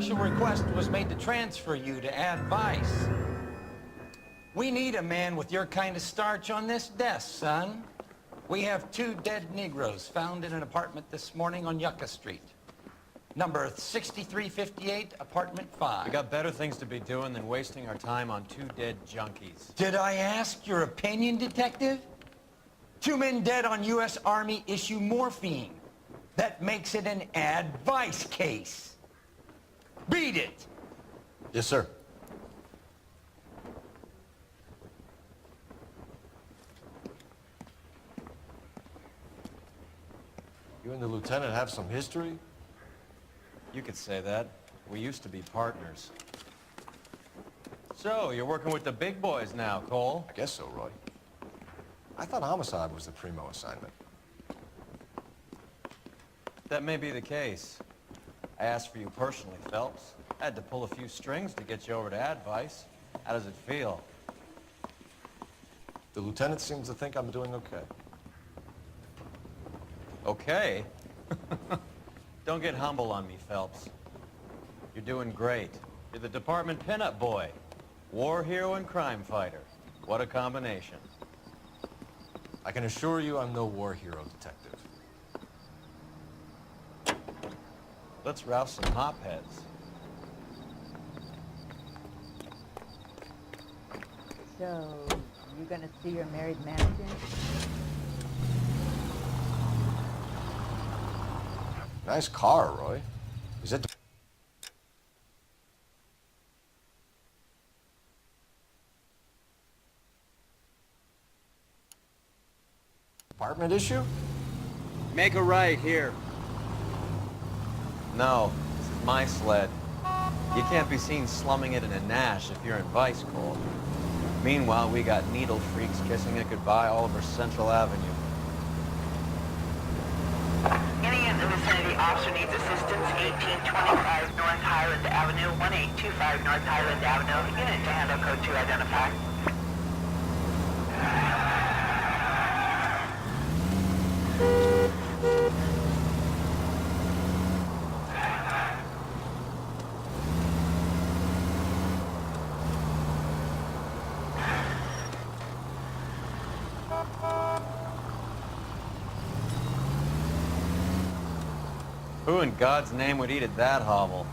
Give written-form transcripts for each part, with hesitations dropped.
special request was made to transfer you to advice. We need a man with your kind of starch on this desk, son. We have 2 dead Negroes found in an apartment this morning on Yucca Street. Number 6358, apartment 5. We got better things to be doing than wasting our time on 2 dead junkies. Did I ask your opinion, detective? 2 men dead on U.S. Army issue morphine. That makes it an advice case. Beat it! Yes, sir. You and the lieutenant have some history? You could say that. We used to be partners. So, you're working with the big boys now, Cole? I guess so, Roy. I thought homicide was the primo assignment. That may be the case. I asked for you personally, Phelps. I had to pull a few strings to get you over to advice. How does it feel? The lieutenant seems to think I'm doing okay. Okay? Don't get humble on me, Phelps. You're doing great. You're the department pinup boy. War hero and crime fighter. What a combination. I can assure you I'm no war hero, detective. Let's rouse some hopheads. So, you gonna see your married man again? Nice car, Roy. Is it apartment issue? Make a right here. No, this is my sled. You can't be seen slumming it in a Nash if you're in Vice, Cole. Meanwhile, we got needle freaks kissing it goodbye all over Central Avenue. Any in the vicinity officer needs assistance, 1825 North Highland Avenue, 1825 North Highland Avenue. Unit to handle code 2 identify. Who in God's name would eat at that hovel?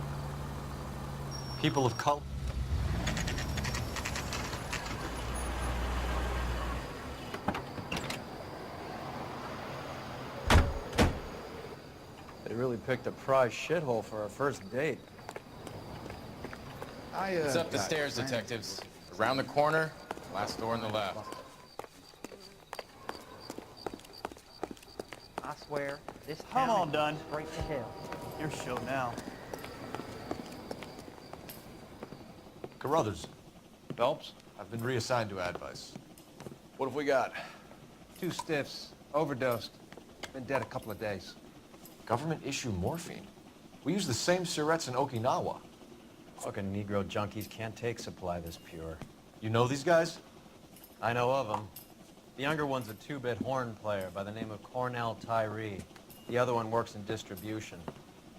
people of color? They really picked a prize shithole for our first date. It's up the stairs, detectives. Around the corner, last door on the left. I swear, this Come town on, is Dunn. straight to hell. Your show now. Carruthers, Phelps, I've been reassigned to advice. what have we got? 2 stiffs, overdosed, been dead a couple of days. Government issue morphine. We use the same syrettes in Okinawa. Fucking Negro junkies can't take supply this pure. You know these guys? I know of them. The younger one's a 2-bit horn player by the name of Cornell Tyree. The other one works in distribution.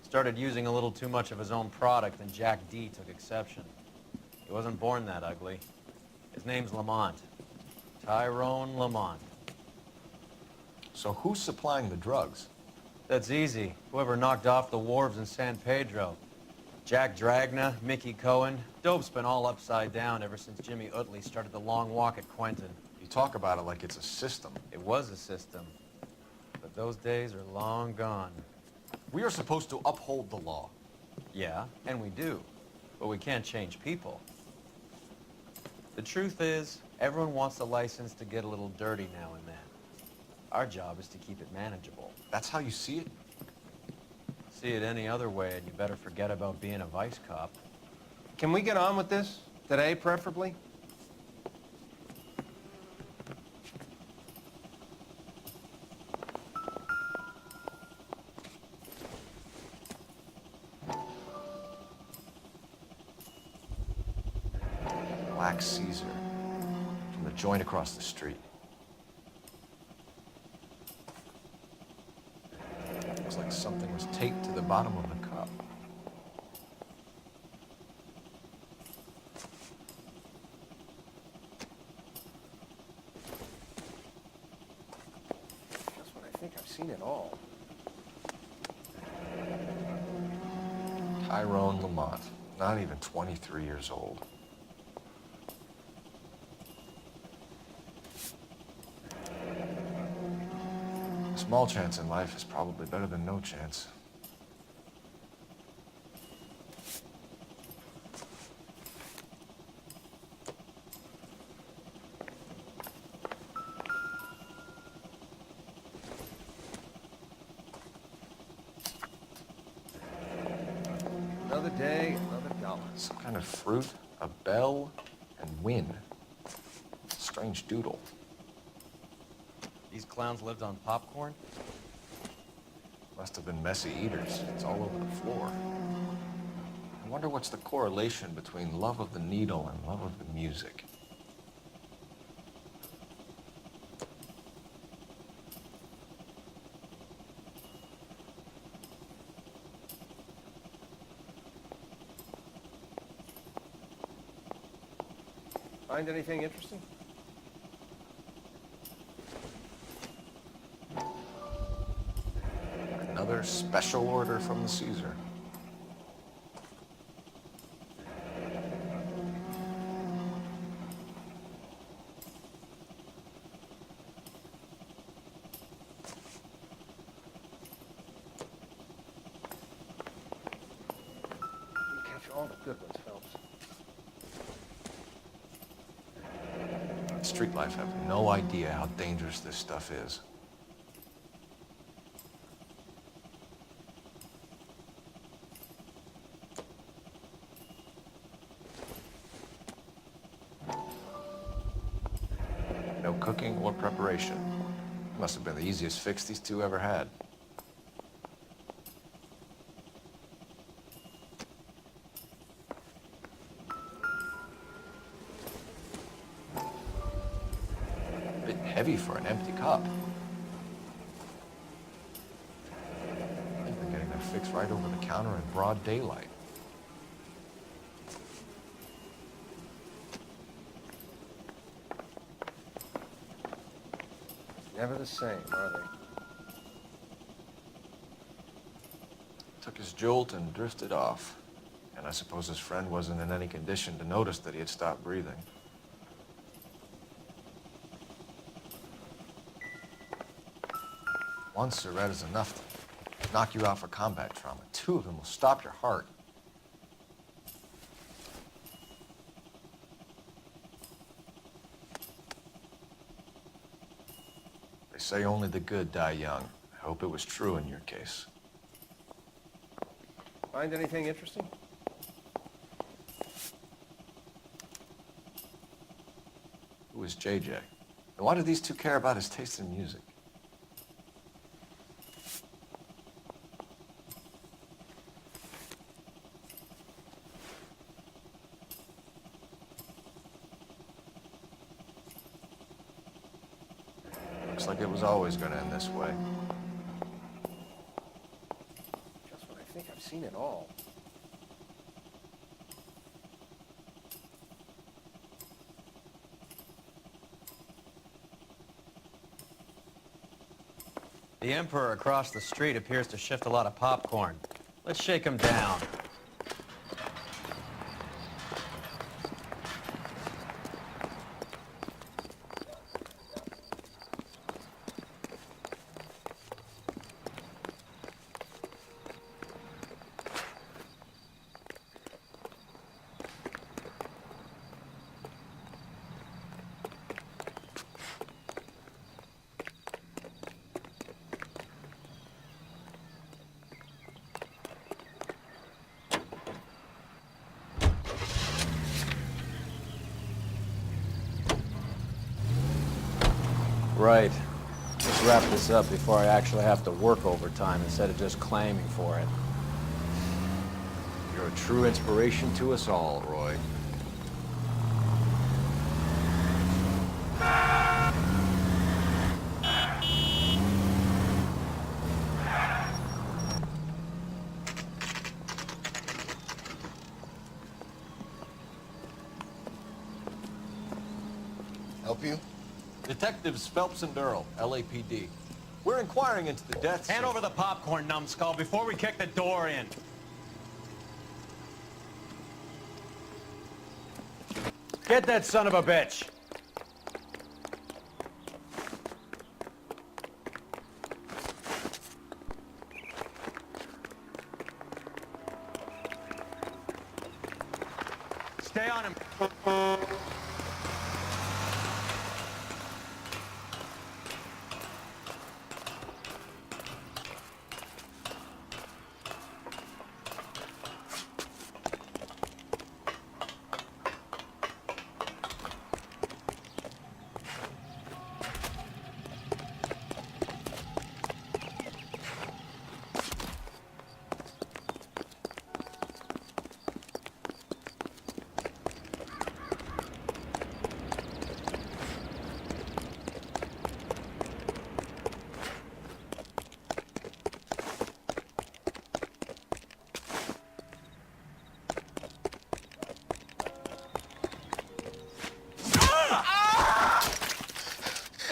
Started using a little too much of his own product, and Jack D took exception. He wasn't born that ugly. His name's Lamont. Tyrone Lamont. So who's supplying the drugs? That's easy. Whoever knocked off the wharves in San Pedro. Jack Dragna, Mickey Cohen. Dope's been all upside down ever since Jimmy Utley started the long walk at Quentin. You talk about it like it's a system. It was a system. But those days are long gone. We are supposed to uphold the law. Yeah, and we do. But we can't change people. The truth is, everyone wants a license to get a little dirty now and then. Our job is to keep it manageable. That's how you see it? See it any other way, and you better forget about being a vice cop. Can we get on with this? Today, preferably? Black Caesar. From the joint across the street. Looks like something was taped to the bottom of the cup. seen it all. Tyrone Lamont, not even 23 years old. A small chance in life is probably better than no chance. Another day, another dollar. Some kind of fruit, a bell, and win. Strange doodle. These clowns lived on popcorn? Must have been messy eaters. It's all over the floor. I wonder what's the correlation between love of the needle and love of the music. Find anything interesting? Another special order from the Caesar. You catch all the good ones, Phelps. Street life have no idea how dangerous this stuff is. No cooking or preparation. Must have been the easiest fix these two ever had. Bit heavy for an empty cup. They've been getting their fix right over the counter in broad daylight. Never the same, are they? Took his jolt and drifted off. And I suppose his friend wasn't in any condition to notice that he had stopped breathing. One cigarette is enough to knock you out for combat trauma. Two of them will stop your heart. They say only the good die young. I hope it was true in your case. Find anything interesting? Who is JJ? And why do these two care about his taste in music? Looks like it was always going to end this way. Just when I think I've seen it all. The Emperor across the street appears to shift a lot of popcorn. Let's shake him down. Right. Let's wrap this up before I actually have to work overtime instead of just claiming for it. You're a true inspiration to us all, Roy. Help you? Detectives Phelps and Durrell, LAPD. We're inquiring into the deaths. Hand over the popcorn, numbskull, before we kick the door in. Get that son of a bitch. Stay on him.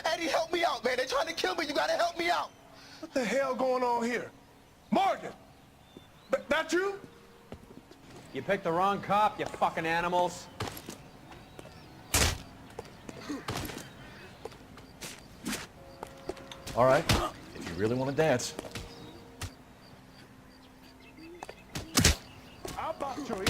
Eddie, help me out, man. They're trying to kill me. You gotta help me out. What the hell going on here? Morgan! That you? You picked the wrong cop, you fucking animals. All right, if you really want to dance. I'll box your ear.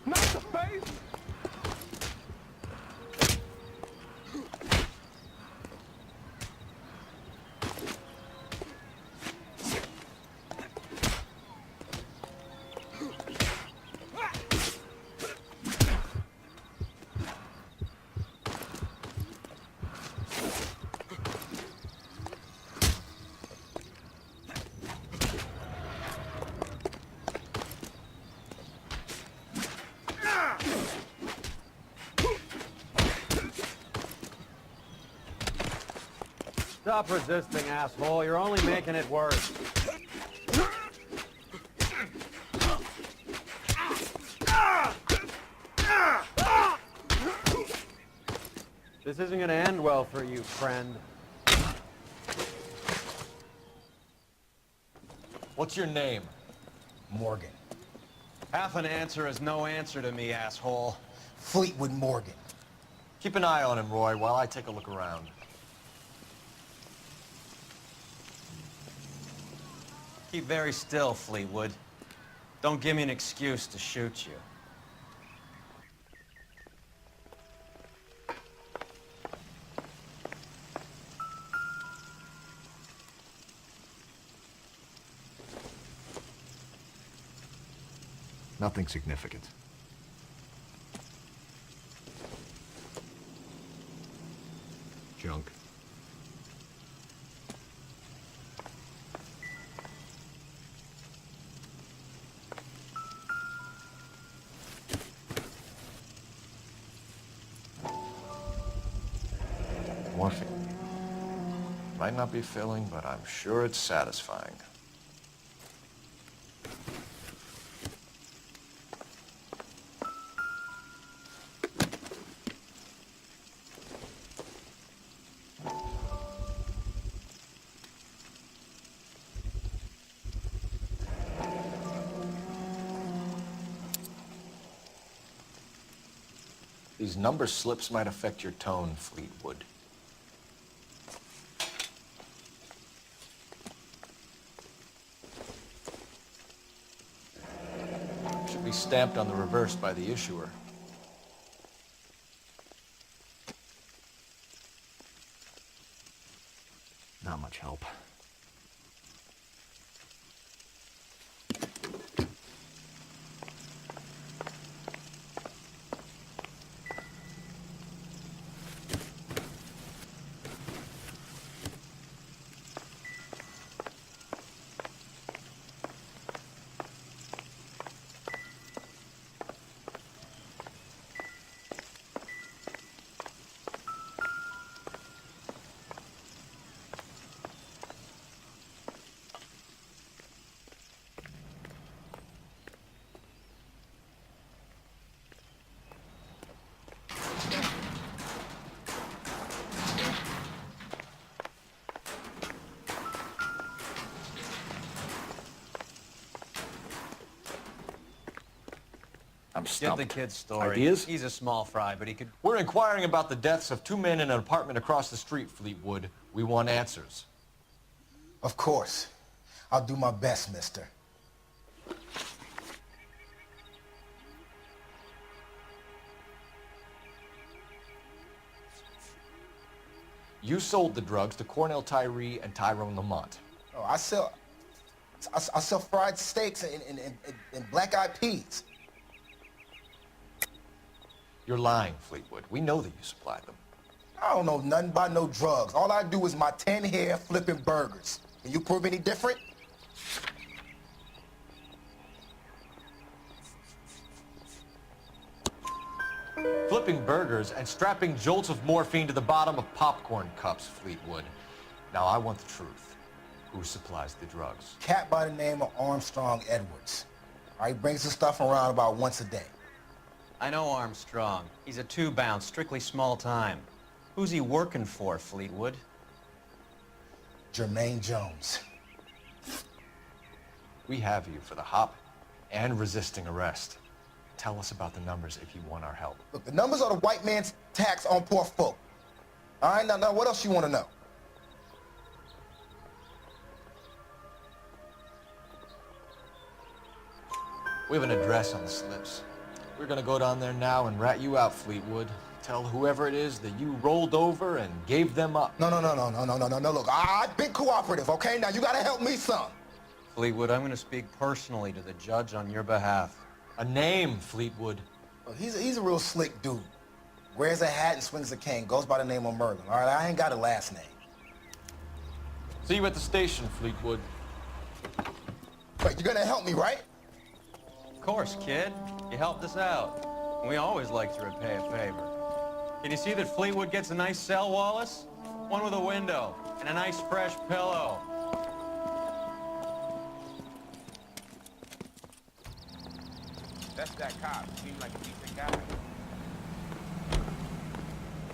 Not the face. Stop resisting, asshole. You're only making it worse. This isn't gonna end well for you, friend. What's your name? Morgan. Half an answer is no answer to me, asshole. Fleetwood Morgan. Keep an eye on him, Roy, while I take a look around. Keep very still, Fleetwood. Don't give me an excuse to shoot you. Nothing significant. Junk. Morphine. Might not be filling, but I'm sure it's satisfying. These number slips might affect your tone, Fleetwood. Should be stamped on the reverse by the issuer. Not much help. I'm Get stumped. the kid's story. Ideas? He's a small fry, but he could... We're inquiring about the deaths of 2 men in an apartment across the street, Fleetwood. We want answers. Of course. I'll do my best, mister. You sold the drugs to Cornell Tyree and Tyrone Lamont. Oh, I sell fried steaks and black-eyed peas. You're lying, Fleetwood. We know that you supplied them. I don't know nothing about no drugs. All I do is my 10 hair flipping burgers. Can you prove any different? Flipping burgers and strapping jolts of morphine to the bottom of popcorn cups, Fleetwood. Now, I want the truth. Who supplies the drugs? Cat by the name of Armstrong Edwards. All right, he brings the stuff around about once a day. I know Armstrong. He's a two-bounce, strictly small time. Who's he working for, Fleetwood? Jermaine Jones. We have you for the hop and resisting arrest. Tell us about the numbers if you want our help. Look, the numbers are the white man's tax on poor folk. All right, now what else you want to know? We have an address on the slips. We're gonna go down there now and rat you out, Fleetwood. Tell whoever it is that you rolled over and gave them up. No. Look, I've been cooperative, okay? Now you gotta help me some. Fleetwood, I'm going to speak personally to the judge on your behalf. A name, Fleetwood. Look, he's a real slick dude. Wears a hat and swings a cane. Goes by the name of Merlin. All right, I ain't got a last name. See you at the station, Fleetwood. Wait, you're gonna help me, right? Of course, kid. You helped us out. We always like to repay a favor. Can you see that Fleetwood gets a nice cell, Wallace? One with a window and a nice fresh pillow. That's that cop. Seems like a decent guy.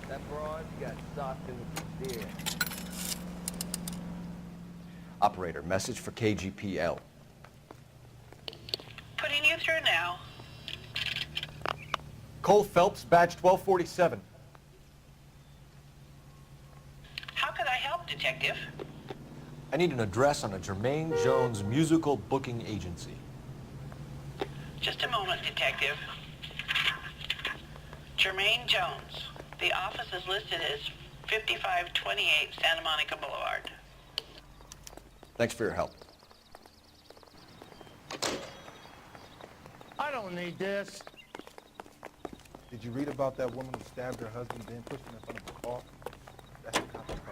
That broad got soft in the deer. Operator, message for KGPL. Putting you through now. Cole Phelps, badge 1247. How could I help, Detective? I need an address on a Jermaine Jones musical booking agency. Just a moment, Detective. Jermaine Jones. The office is listed as 5528 Santa Monica Boulevard. Thanks for your help. I don't need this. Did you read about that woman who stabbed her husband, then pushed him in front of a car? That's the cop across.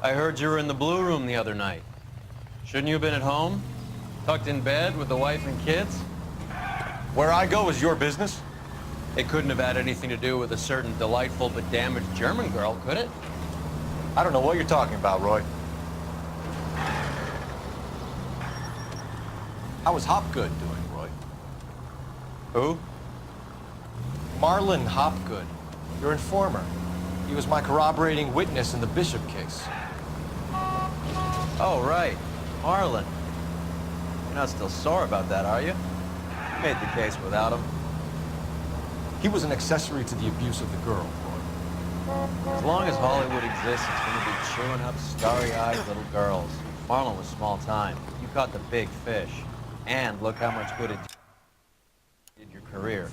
I heard you were in the Blue Room the other night. Shouldn't you have been at home? Tucked in bed with the wife and kids? Where I go is your business. It couldn't have had anything to do with a certain delightful but damaged German girl, could it? I don't know what you're talking about, Roy. How was Hopgood doing, Roy? Who? Marlon Hopgood, your informer. He was my corroborating witness in the Bishop case. Oh, right. Marlon. You're not still sore about that, are you? You made the case without him. He was an accessory to the abuse of the girl, Roy. As long as Hollywood exists, it's going to be chewing up starry-eyed little girls. Marlon was small time. You caught the big fish. And look how much good it did your career.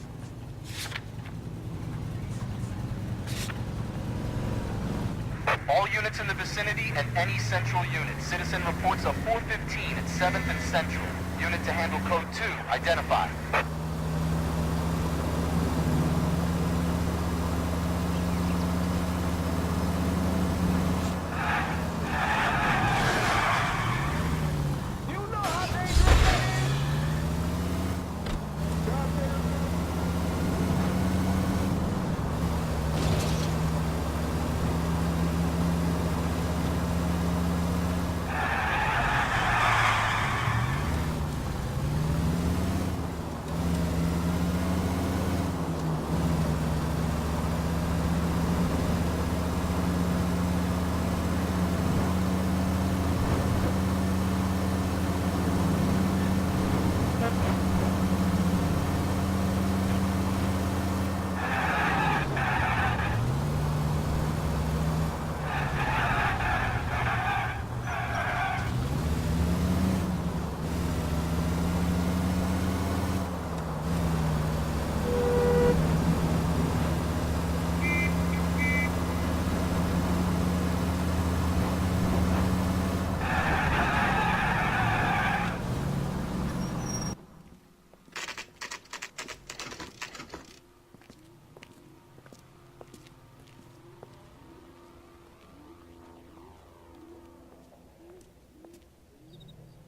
All units in the vicinity and any central unit. Citizen reports of 415 at 7th and Central. Unit to handle code 2. Identify.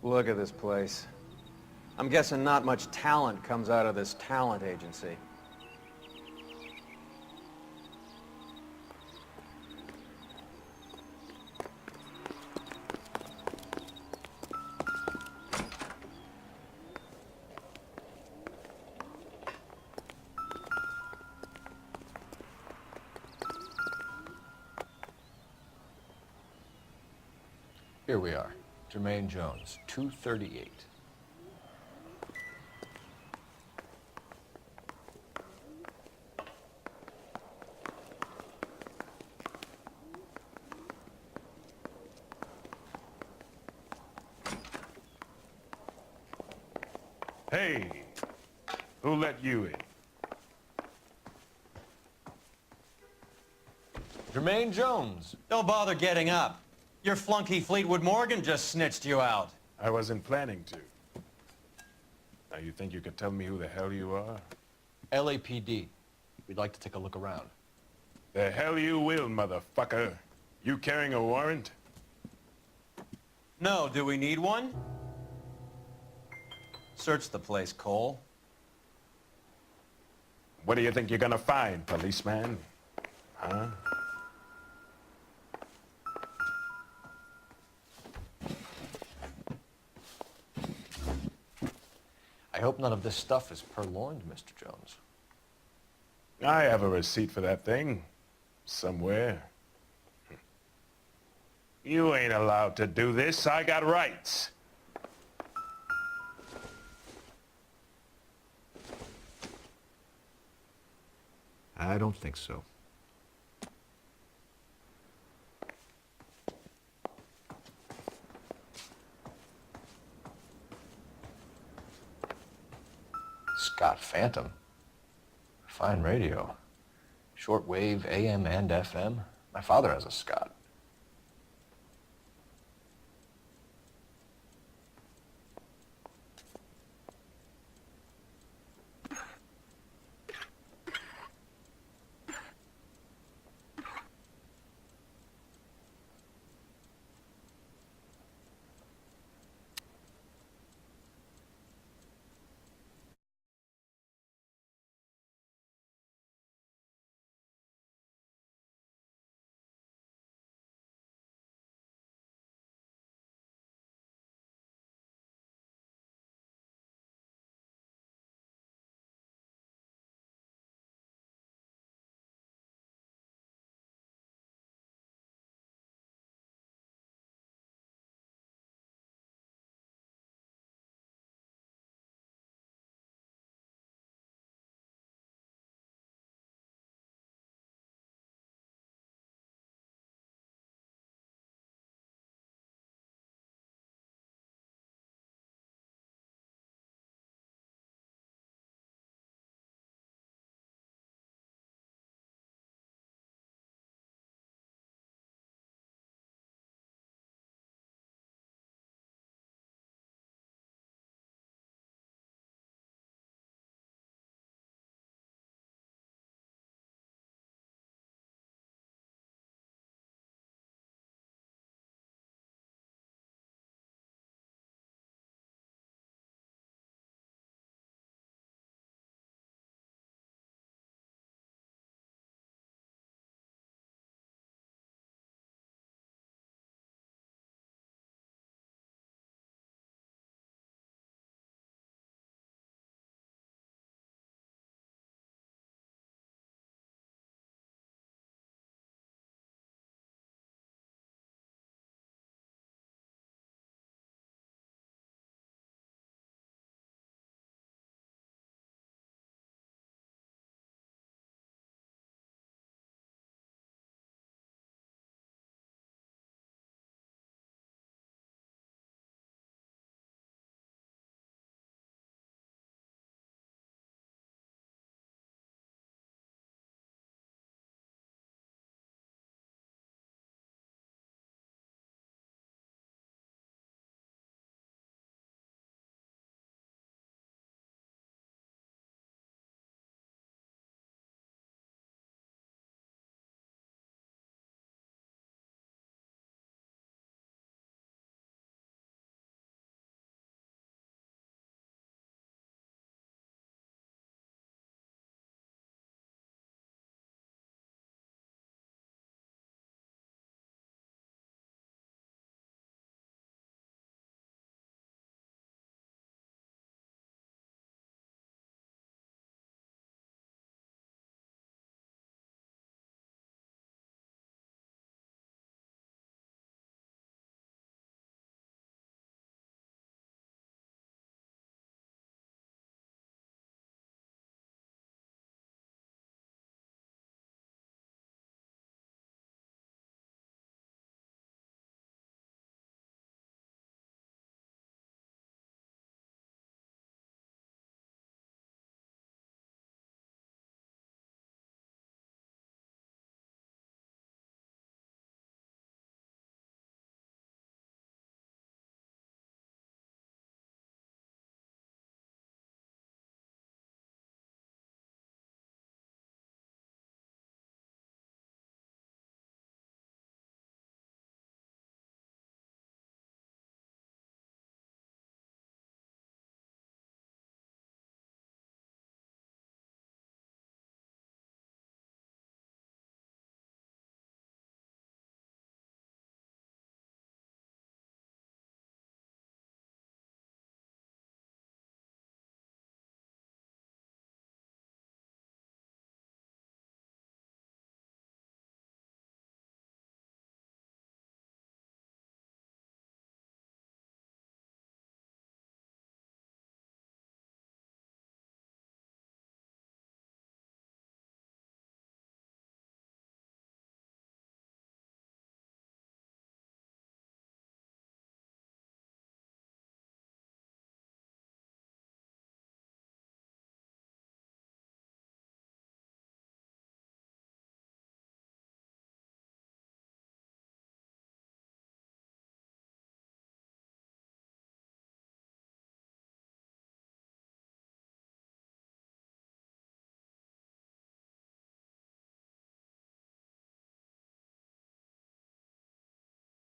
Look at this place. I'm guessing not much talent comes out of this talent agency. Here we are. Jermaine Jones, 238. Hey, who let you in? Jermaine Jones. Don't bother getting up. Your flunky Fleetwood Morgan just snitched you out. I wasn't planning to. Now, you think you could tell me who the hell you are? LAPD. We'd like to take a look around. The hell you will, motherfucker. You carrying a warrant? No, do we need one? Search the place, Cole. What do you think you're gonna find, policeman? Huh? I hope none of this stuff is purloined, Mr. Jones. I have a receipt for that thing. Somewhere. You ain't allowed to do this. I got rights. I don't think so. Scott Phantom. Fine radio. Shortwave, AM and FM. My father has a Scott.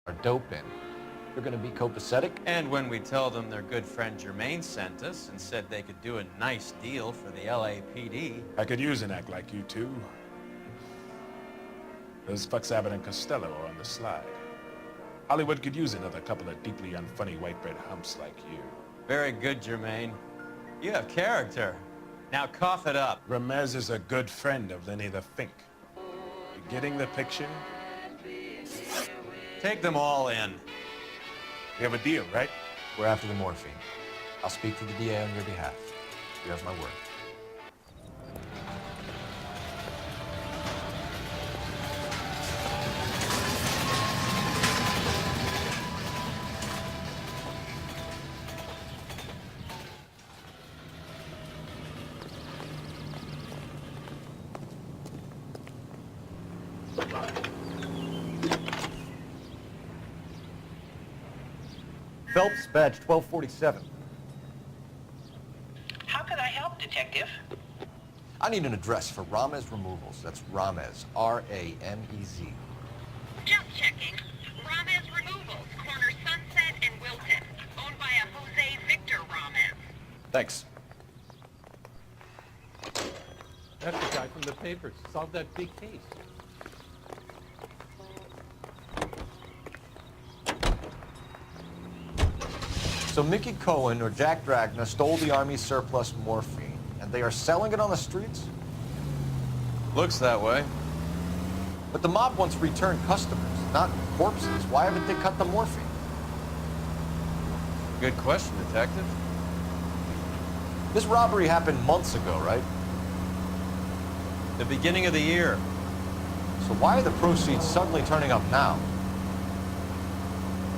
Are dope in. They're gonna be copacetic. And when we tell them their good friend Jermaine sent us and said they could do a nice deal for the LAPD. I could use an act like you two. Those fucks Abbott and Costello are on the slide. Hollywood could use another couple of deeply unfunny white bread humps like you. Very good, Jermaine. You have character. Now cough it up. Ramez is a good friend of Lenny the Fink. You getting the picture? Take them all in. We have a deal, right? We're after the morphine. I'll speak to the DA on your behalf. You have my word. Phelps, badge 1247. How could I help, Detective? I need an address for Ramez Removals. That's Ramez, R-A-M-E-Z. Just checking. Ramez Removals, corner Sunset and Wilton. Owned by a Jose Victor Ramez. Thanks. That's the guy from the papers. Solved that big case. So Mickey Cohen or Jack Dragna stole the Army's surplus morphine, and they are selling it on the streets? Looks that way. But the mob wants returned customers, not corpses. Why haven't they cut the morphine? Good question, Detective. This robbery happened months ago, right? The beginning of the year. So why are the proceeds suddenly turning up now?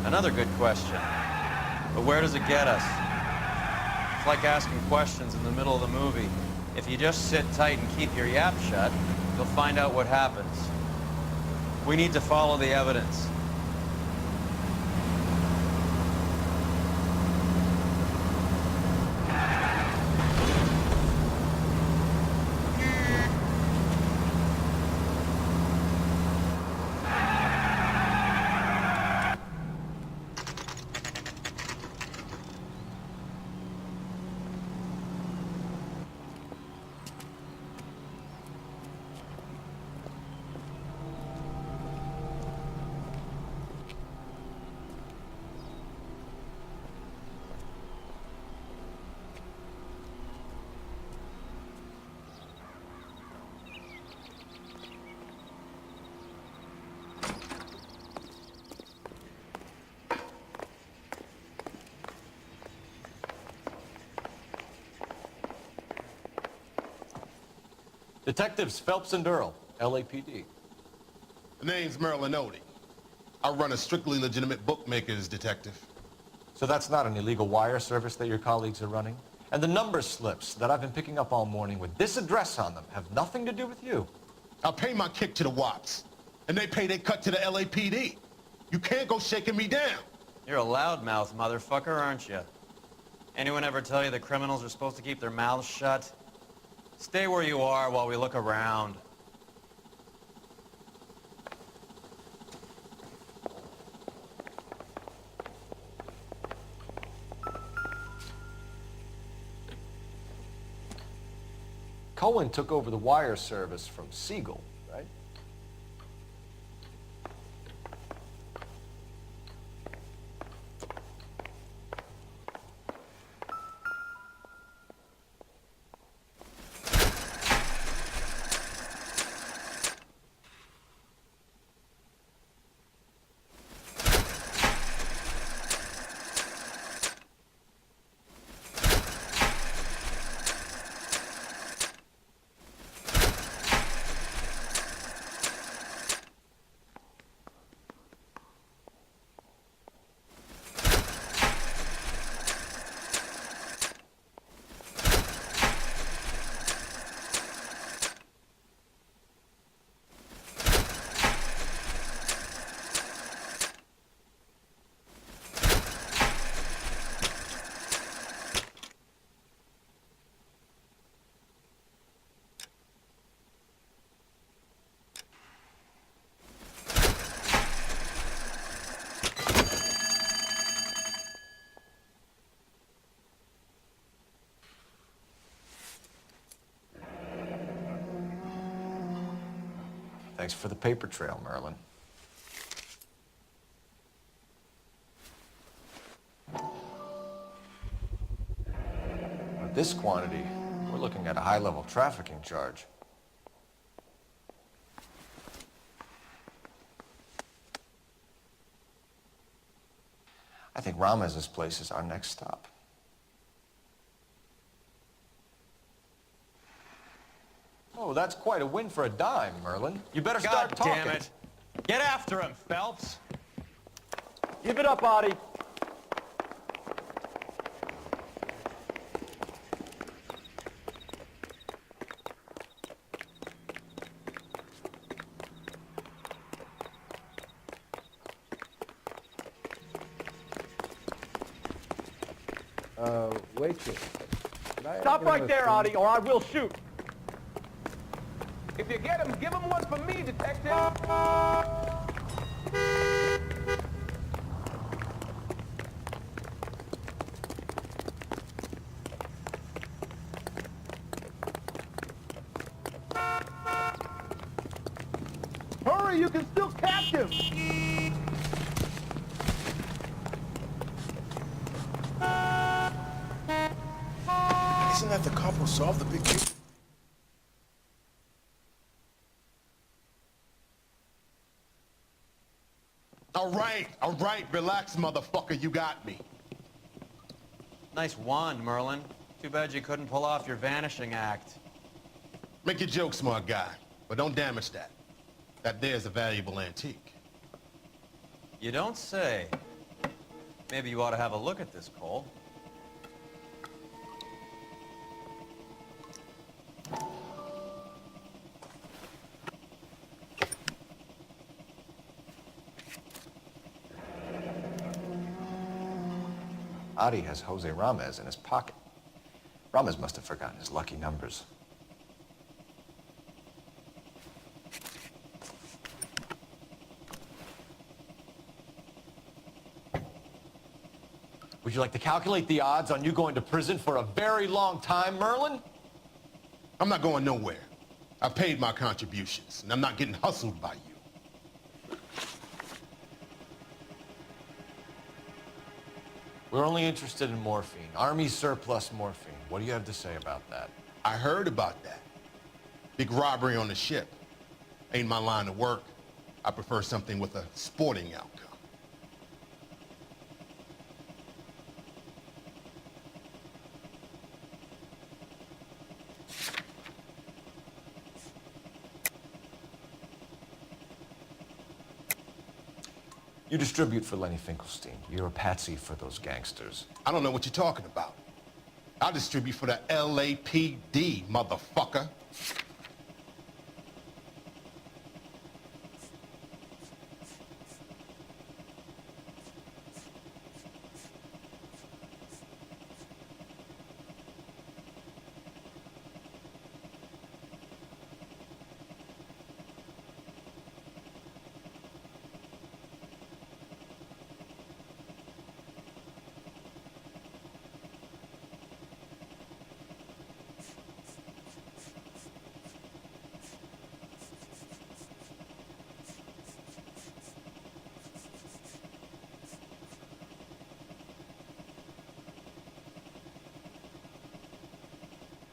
Another good question. But where does it get us? It's like asking questions in the middle of the movie. If you just sit tight and keep your yap shut, you'll find out what happens. We need to follow the evidence. Detectives Phelps and Earl, LAPD. The name's Merlin Odie. I run a strictly legitimate bookmaker's detective. So that's not an illegal wire service that your colleagues are running? And the number slips that I've been picking up all morning with this address on them have nothing to do with you? I pay my kick to the Wops, and they pay their cut to the LAPD. You can't go shaking me down. You're a loudmouth motherfucker, aren't you? Anyone ever tell you that criminals are supposed to keep their mouths shut? Stay where you are while we look around. Cohen took over the wire service from Siegel, right? Thanks for the paper trail, Merlin. With this quantity, we're looking at a high-level trafficking charge. I think Ramez's place is our next stop. Oh, that's quite a win for a dime, Merlin. You better start talking. God damn it. Get after him, Phelps. Give it up, Adi. Waitress. Stop right there, Adi, or I will shoot. If you get him, give him one for me, detective. Hurry, you can still catch him! Isn't that the cop who solved the big case? All right, relax, motherfucker, you got me. Nice wand, Merlin. Too bad you couldn't pull off your vanishing act. Make your joke, smart guy, but don't damage that. That there's a valuable antique. You don't say. Maybe you ought to have a look at this, Cole. Adi has Jose Ramez in his pocket. Ramez must have forgotten his lucky numbers. Would you like to calculate the odds on you going to prison for a very long time, Merlin? I'm not going nowhere. I've paid my contributions, and I'm not getting hustled by you. We're only interested in morphine. Army surplus morphine. What do you have to say about that? I heard about that. Big robbery on the ship. Ain't my line of work. I prefer something with a sporting outcome. You distribute for Lenny Finkelstein. You're a patsy for those gangsters. I don't know what you're talking about. I distribute for the LAPD, motherfucker.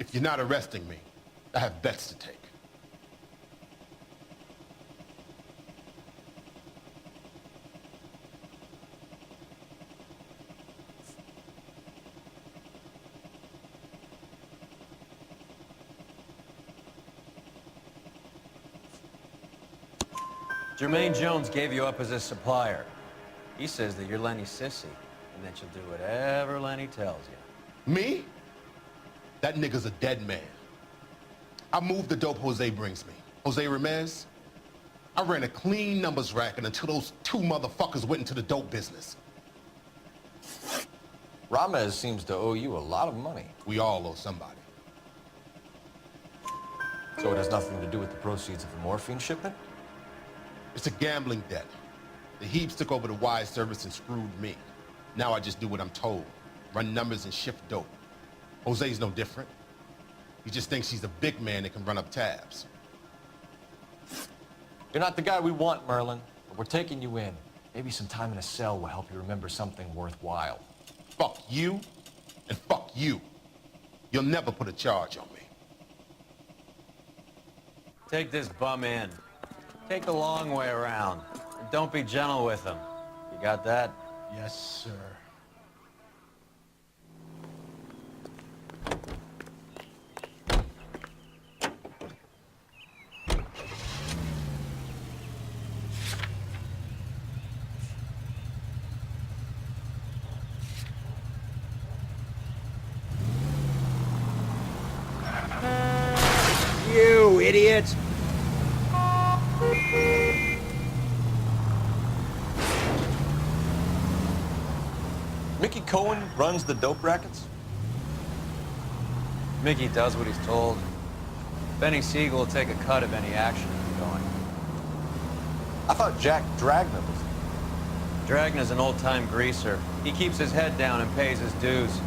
If you're not arresting me, I have bets to take. Jermaine Jones gave you up as his supplier. He says that you're Lenny's sissy, and that you'll do whatever Lenny tells you. Me? That nigga's a dead man. I moved the dope Jose brings me. Jose Ramez? I ran a clean numbers racket until those two motherfuckers went into the dope business. Ramez seems to owe you a lot of money. We all owe somebody. So it has nothing to do with the proceeds of the morphine shipment? It's a gambling debt. The Heaps took over the wire service and screwed me. Now I just do what I'm told. Run numbers and shift dope. Jose's no different. He just thinks he's a big man that can run up tabs. You're not the guy we want, Merlin, but we're taking you in. Maybe some time in a cell will help you remember something worthwhile. Fuck you, and fuck you. You'll never put a charge on me. Take this bum in. Take the long way around. And don't be gentle with him. You got that? Yes, sir. You idiot! Mickey Cohen runs the dope rackets? Mickey does what he's told. Benny Siegel will take a cut of any action he's going. I thought Jack Dragna was... Dragna's an old-time greaser. He keeps his head down and pays his dues.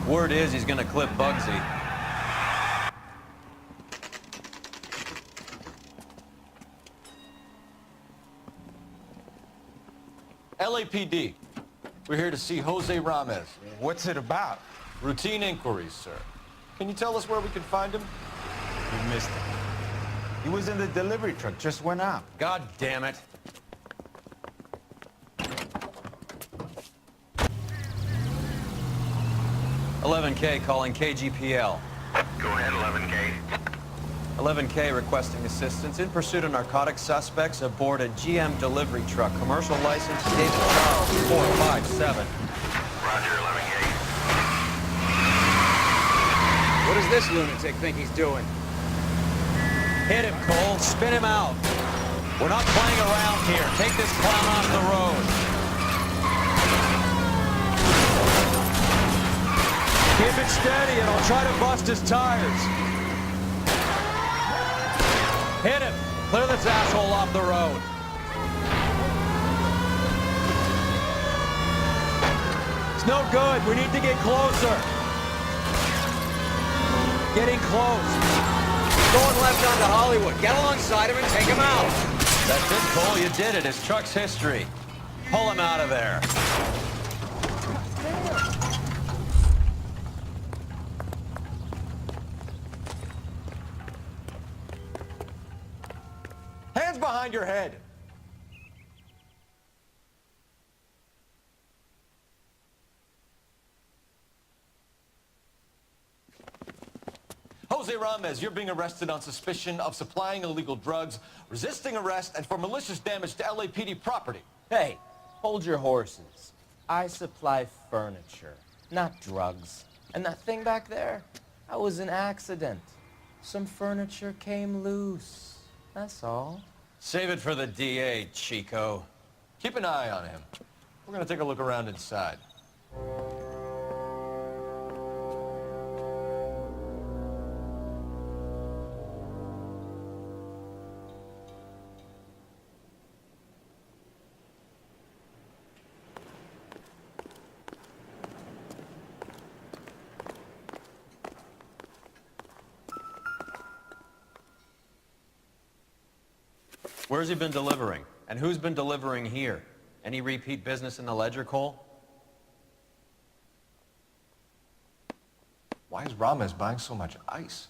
Word is he's gonna clip Bugsy. LAPD. We're here to see Jose Ramez. What's it about? Routine inquiries, sir. Can you tell us where we can find him? You missed him. He was in the delivery truck, just went out. God damn it. $11K calling KGPL. Go ahead, 11K. 11K requesting assistance in pursuit of narcotic suspects aboard a GM delivery truck. Commercial license David Charles 457. Roger, 11K. What does this lunatic think he's doing? Hit him, Cole. Spin him out. We're not playing around here. Take this clown off the road. Keep it steady and I'll try to bust his tires. Hit him. Clear this asshole off the road. It's no good. We need to get closer. Getting close. Going left onto Hollywood. Get alongside him and take him out. That's it, Cole. You did it. It's Chuck's history. Pull him out of there. Hands behind your head. Jose Ramez, you're being arrested on suspicion of supplying illegal drugs, resisting arrest, and for malicious damage to LAPD property. Hey, hold your horses. I supply furniture, not drugs. And that thing back there, that was an accident. Some furniture came loose. That's all. Save it for the DA, Chico. Keep an eye on him. We're gonna take a look around inside. Where's he been delivering? And who's been delivering here? Any repeat business in the ledger, Cole? Why is Ramez buying so much ice?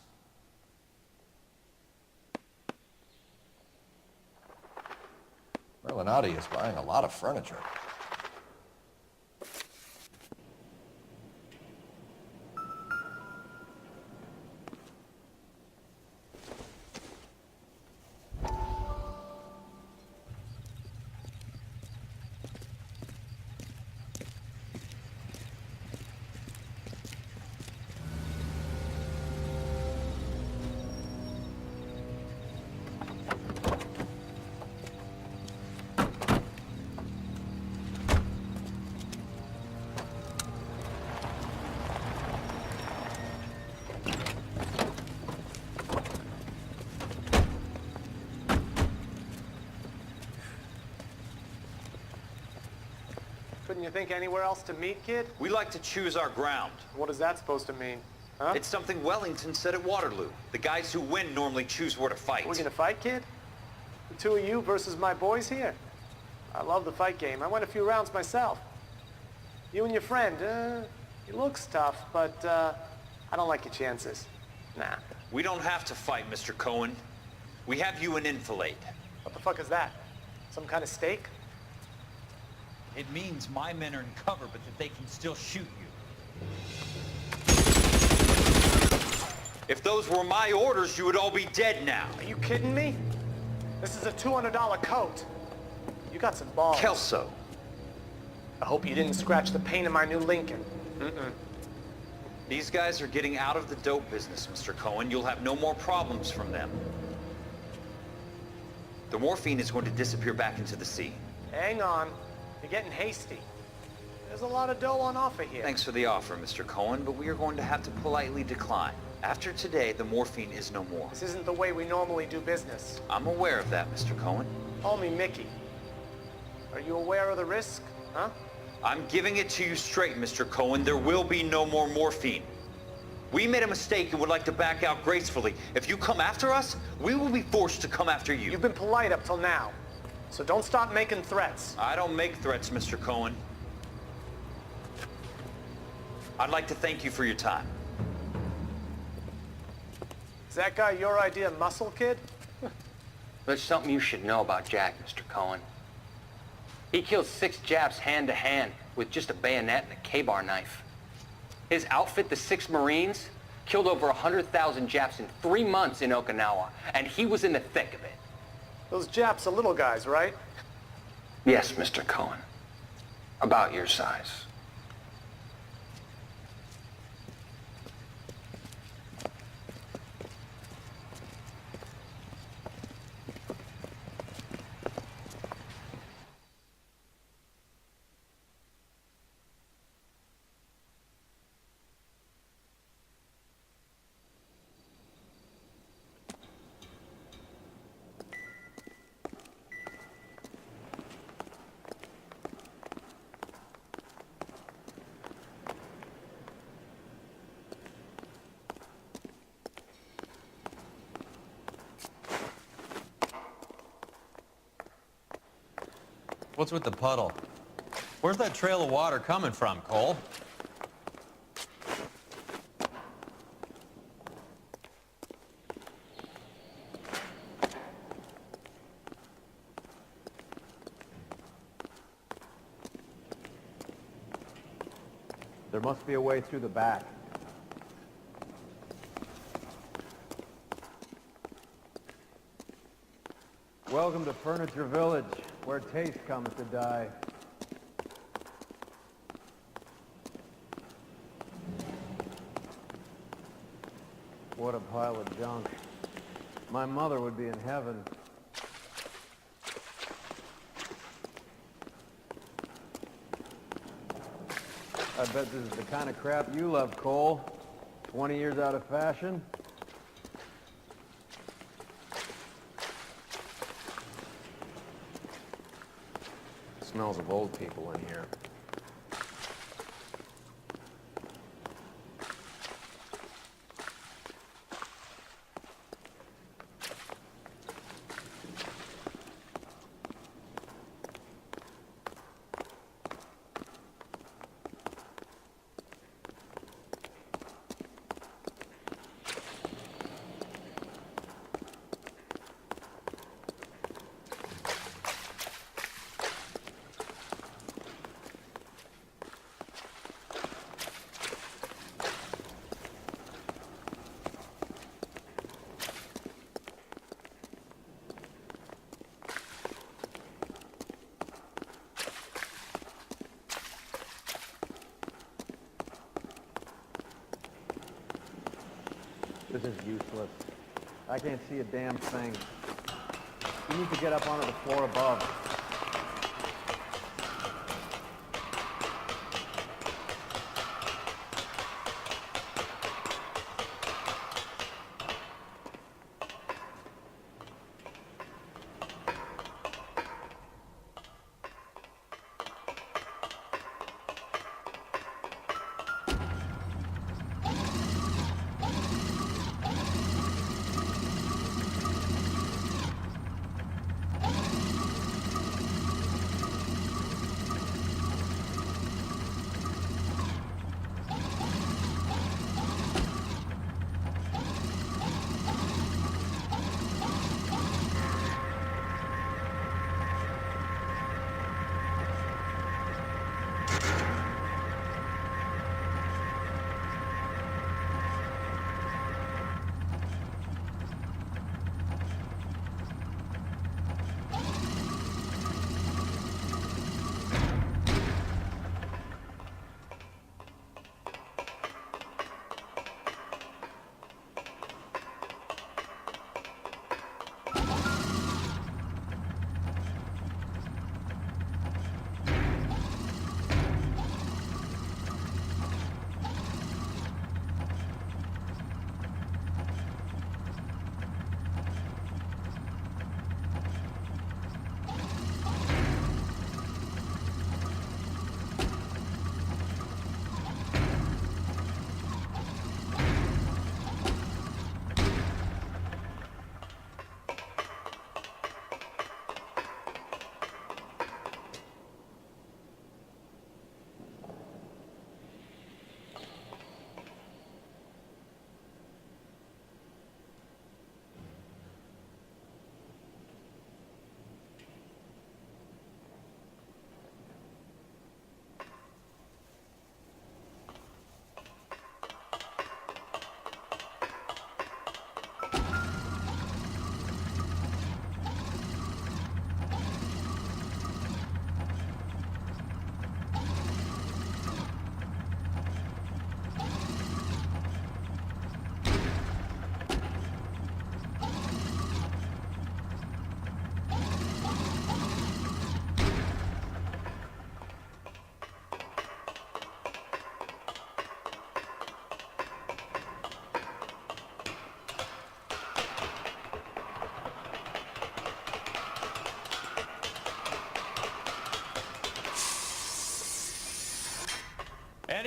Merlinati is buying a lot of furniture. Couldn't you think anywhere else to meet, kid? We like to choose our ground. What is that supposed to mean? Huh? It's something Wellington said at Waterloo. The guys who win normally choose where to fight. We're gonna fight, kid? Two of you versus my boys here. I love the fight game. I went a few rounds myself. You and your friend, he looks tough, but I don't like your chances. Nah. We don't have to fight, Mr. Cohen. We have you an enfilade. What the fuck is that? Some kind of steak? It means my men are in cover, but that they can still shoot you. If those were my orders, you would all be dead now. Are you kidding me? This is a $200 coat. You got some balls. Kelso. I hope you didn't scratch the paint in my new Lincoln. These guys are getting out of the dope business, Mr. Cohen. You'll have no more problems from them. The morphine is going to disappear back into the sea. Hang on. You're getting hasty. There's a lot of dough on offer here. Thanks for the offer, Mr. Cohen, but we are going to have to politely decline. After today, the morphine is no more. This isn't the way we normally do business. I'm aware of that, Mr. Cohen. Call me Mickey. Are you aware of the risk, huh? I'm giving it to you straight, Mr. Cohen. There will be no more morphine. We made a mistake and would like to back out gracefully. If you come after us, we will be forced to come after you. You've been polite up till now, so don't start making threats. I don't make threats, Mr. Cohen. I'd like to thank you for your time. Is that guy your idea of muscle, kid? There's something you should know about Jack, Mr. Cohen. He killed 6 Japs hand to hand with just a bayonet and a K-bar knife. His outfit, the 6 Marines, killed over 100,000 Japs in 3 months in Okinawa, and he was in the thick of it. Those Japs are little guys, right? Yes, Mr. Cohen. About your size. What's with the puddle? Where's that trail of water coming from, Cole? There must be a way through the back. Welcome to Furniture Village, where taste comes to die. What a pile of junk. My mother would be in heaven. I bet this is the kind of crap you love, Cole. 20 years out of fashion. Smells of old people in here. This is useless. I can't see a damn thing. You need to get up onto the floor above.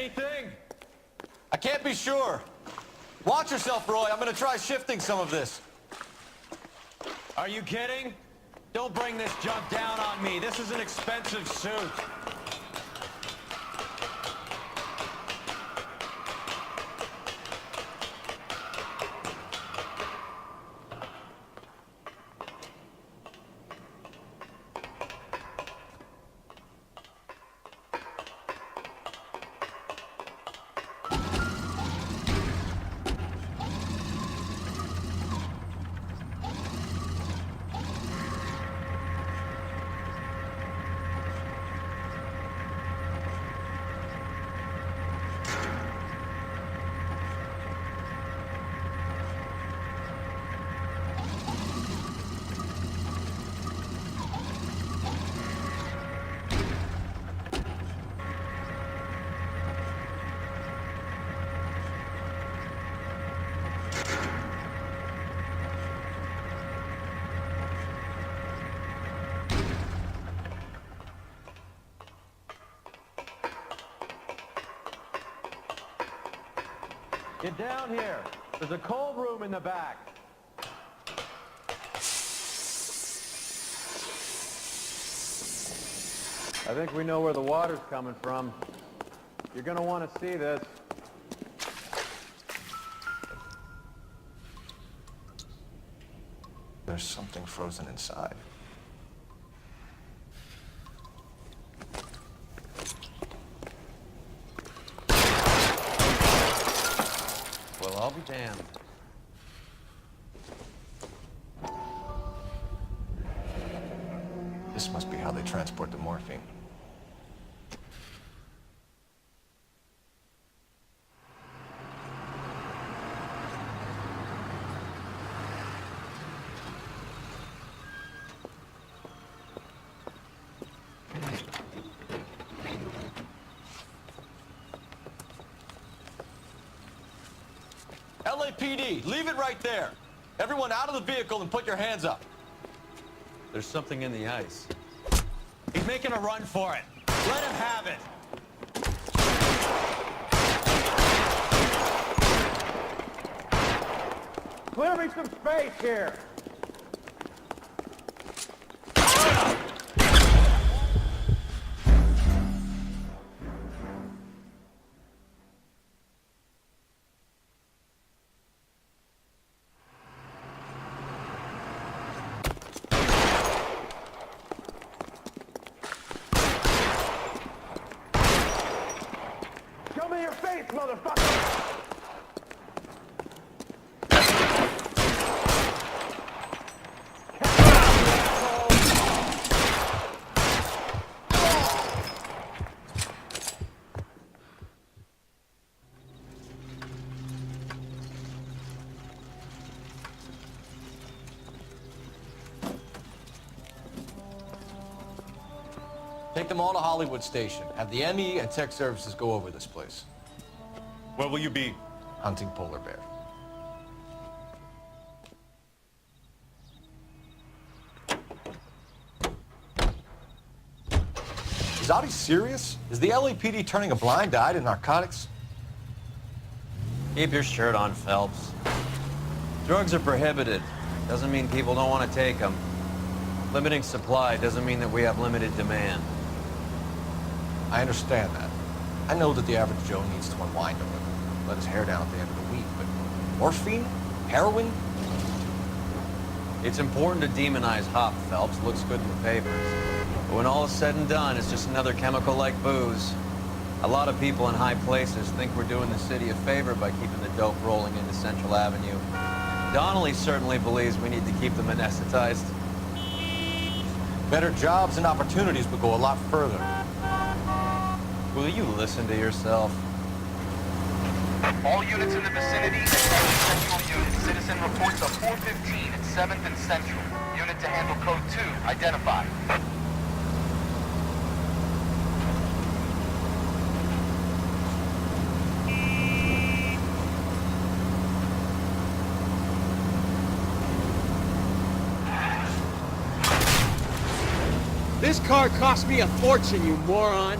anything? I can't be sure. Watch yourself, Roy. I'm gonna try shifting some of this. Are you kidding? Don't bring this junk down on me. This is an expensive suit. Get down here. There's a cold room in the back. I think we know where the water's coming from. You're gonna want to see this. There's something frozen inside. Well, I'll be damned. This must be how they transport the morphine. LAPD, leave it right there. Everyone out of the vehicle and put your hands up. There's something in the ice. He's making a run for it. Let him have it. Clear me some space here. Show me your face, motherfucker! Take them all to Hollywood Station. Have the ME and tech services go over this place. Where will you be? Hunting polar bear. Is Audie serious? Is the LAPD turning a blind eye to narcotics? Keep your shirt on, Phelps. Drugs are prohibited. Doesn't mean people don't want to take them. Limiting supply doesn't mean that we have limited demand. I understand that. I know that the average Joe needs to unwind a little, let his hair down at the end of the week, but morphine? Heroin? It's important to demonize hop, Phelps. Looks good in the papers. But when all is said and done, it's just another chemical like booze. A lot of people in high places think we're doing the city a favor by keeping the dope rolling into Central Avenue. Donnelly certainly believes we need to keep them anesthetized. Better jobs and opportunities would go a lot further. Will you listen to yourself? All units in the vicinity and any central unit. Citizen reports of 415 at 7th and Central. Unit to handle code 2, identified. This car cost me a fortune, you moron.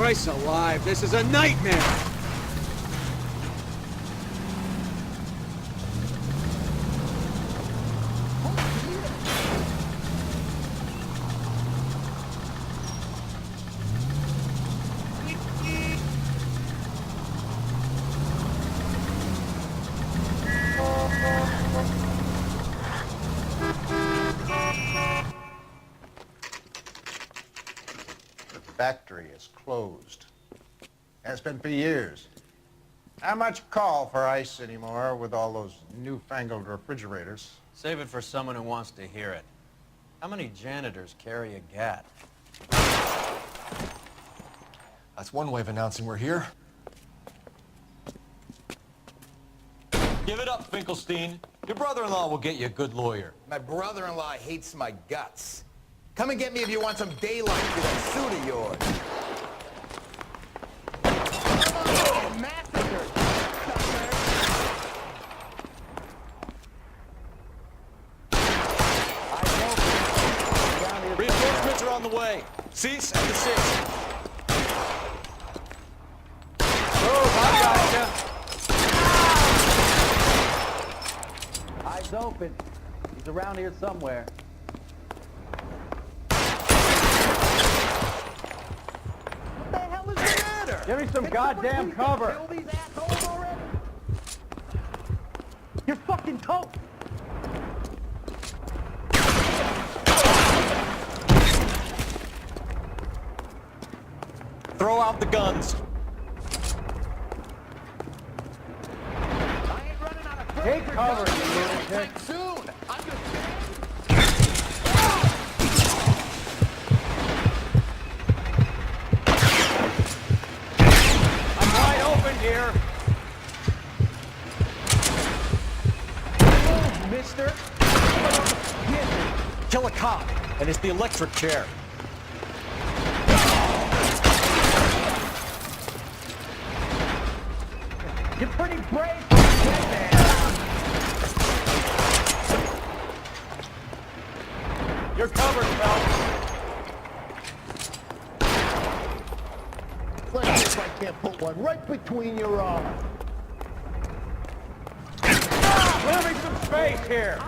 Christ alive, this is a nightmare! Factory is closed. And it's been for years. Not much call for ice anymore with all those newfangled refrigerators. Save it for someone who wants to hear it. How many janitors carry a gat? That's one way of announcing we're here. Give it up, Finkelstein. Your brother-in-law will get you a good lawyer. My brother-in-law hates my guts. Come and get me if you want some daylight through that suit of yours. Reinforcements are on the way. Cease and desist. Eyes open. He's around here somewhere. What the hell is the matter? Give me some goddamn cover. Kill these assholes already? You're fucking toast. Throw out the guns. Take cover, you lunatic. Soon. Understand? I'm wide open here! Move, mister. Kill a cop, and it's the electric chair. You're pretty brave for a dead man. You're covered, Phelps. Let's see if I can't put one right between your arms. Clear me some space here!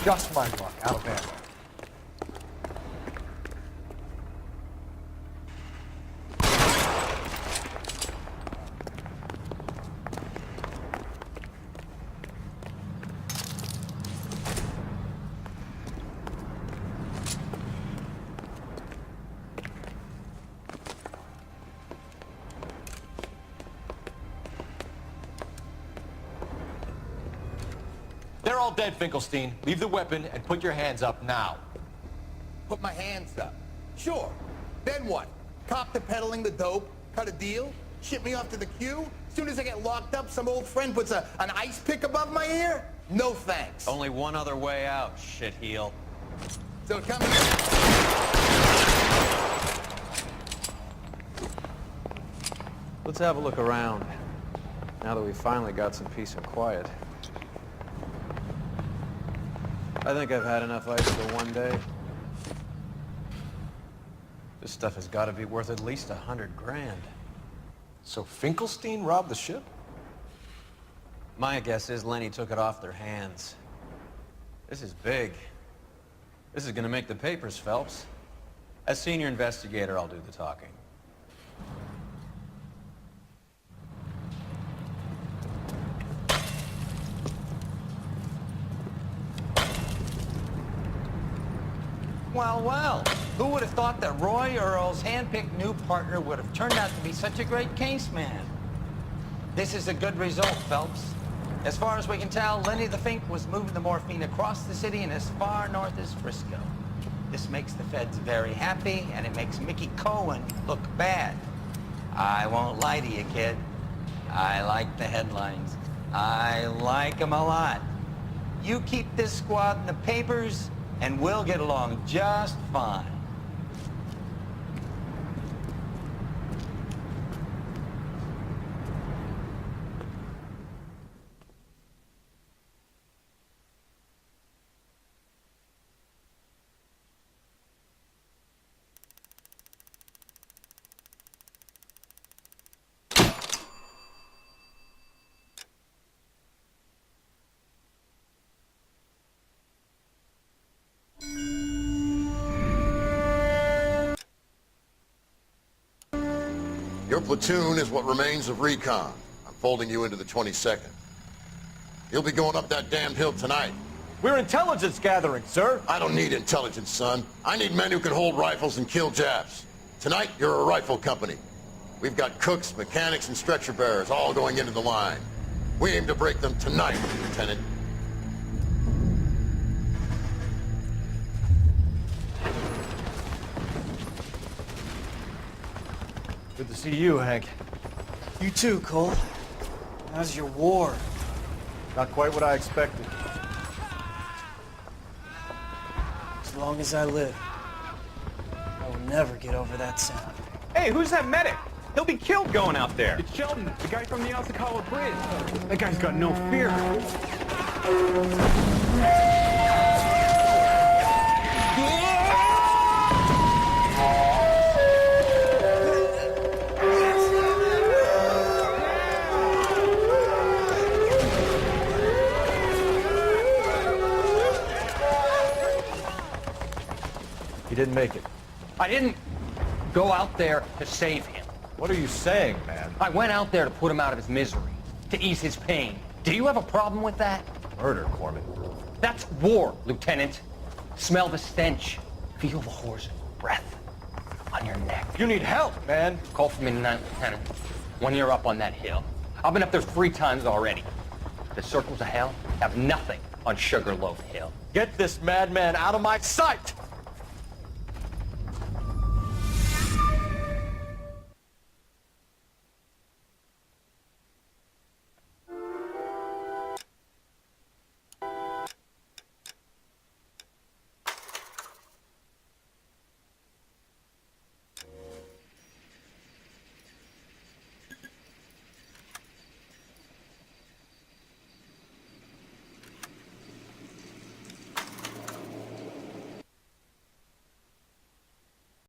Just my luck, Alabama. They're all dead, Finkelstein. Leave the weapon and put your hands up now. Put my hands up. Sure. Then what? Cop to peddling the dope? Cut a deal? Ship me off to the queue? Soon as I get locked up, some old friend puts an ice pick above my ear? No thanks. Only one other way out, shitheel. So come Let's have a look around, now that we finally got some peace and quiet. I think I've had enough ice for one day. This stuff has got to be worth at least 100 grand. So Finkelstein robbed the ship? My guess is Lenny took it off their hands. This is big. This is gonna make the papers, Phelps. As senior investigator, I'll do the talking. Well, well. Who would have thought that Roy Earl's hand-picked new partner would have turned out to be such a great case man? This is a good result, Phelps. As far as we can tell, Lenny the Fink was moving the morphine across the city and as far north as Frisco. This makes the feds very happy, and it makes Mickey Cohen look bad. I won't lie to you, kid. I like the headlines. I like them a lot. You keep this squad in the papers, and we'll get along just fine. platoon is what remains of recon. I'm folding you into the 22nd. You'll be going up that damned hill tonight. We're intelligence gathering, sir. I don't need intelligence, son. I need men who can hold rifles and kill Japs. Tonight, you're a rifle company. We've got cooks, mechanics, and stretcher bearers all going into the line. We aim to break them tonight, Lieutenant. Good to see you, Hank. You too, Cole. How's your war? Not quite what I expected. As long as I live, I will never get over that sound. Hey, who's that medic? He'll be killed going out there. It's Sheldon, the guy from the Osakawa Bridge. That guy's got no fear. He didn't make it. I didn't go out there to save him. What are you saying, man? I went out there to put him out of his misery, to ease his pain. Do you have a problem with that? Murder, Corman. That's war, Lieutenant. Smell the stench. Feel the horse's breath on your neck. You need help, man. Call for me tonight, Lieutenant. When you're up on that hill. I've been up there 3 times already. The circles of hell have nothing on Sugarloaf Hill. Get this madman out of my sight!